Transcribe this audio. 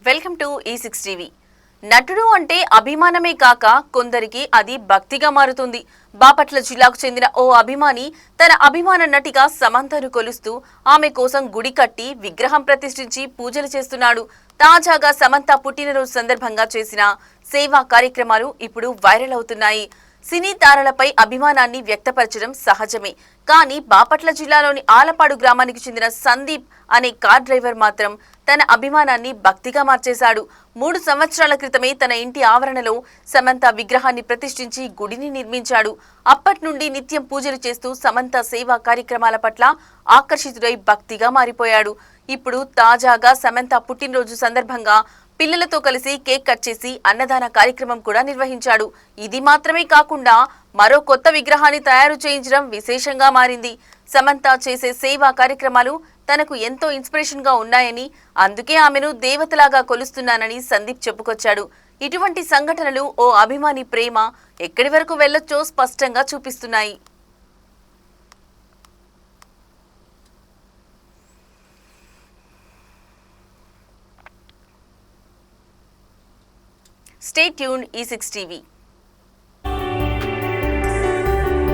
Welcome to E6 TV. నటుడు అంటే అభిమానమే కాక కొందరికి అది భక్తిగా మారుతుంది. బాపట్ల జిల్లాకు చెందిన ఓ అభిమాని తన అభిమాన నటిగా సమంతను కొలుస్తూ ఆమె కోసం గుడి కట్టి విగ్రహం ప్రతిష్ఠించి పూజలు చేస్తున్నాడు. తాజాగా సమంత పుట్టినరోజు సందర్భంగా చేసిన సేవా కార్యక్రమాలు ఇప్పుడు వైరల్ అవుతున్నాయి. సినీ తారలపై అభిమానాన్ని వ్యక్తపరచడం సహజమే. కానీ బాపట్ల జిల్లాలోని ఆలపాడు గ్రామానికి చెందిన సందీప్ అనే కార్ డ్రైవర్ మాత్రం తన అభిమానాన్ని భక్తిగా మార్చేశాడు. 3 సంవత్సరాల క్రితమే తన ఇంటి ఆవరణలో సమంత విగ్రహాన్ని ప్రతిష్ఠించి గుడిని నిర్మించాడు. అప్పటి నుండి నిత్యం పూజలు చేస్తూ సమంత సేవా కార్యక్రమాల పట్ల ఆకర్షితుడై భక్తిగా మారిపోయాడు. ఇప్పుడు తాజాగా సమంత పుట్టినరోజు సందర్భంగా పిల్లలతో కలిసి కేక్ కట్ చేసి అన్నదాన కార్యక్రమం కూడా నిర్వహించాడు. ఇది మాత్రమే కాకుండా మరో కొత్త విగ్రహాన్ని తయారు చేయించడం విశేషంగా మారింది. సమంత చేసే సేవా కార్యక్రమాలు తనకు ఎంతో ఇన్స్పిరేషన్ గా ఉన్నాయని, అందుకే ఆమెను దేవతలాగా కొలుస్తున్నానని సందీప్ చెప్పుకొచ్చాడు. ఇటువంటి సంఘటనలు ఓ అభిమాని ప్రేమ ఎక్కడి వరకు వెళ్లొచ్చో స్పష్టంగా చూపిస్తున్నాయి. Stay tuned, E6 TV.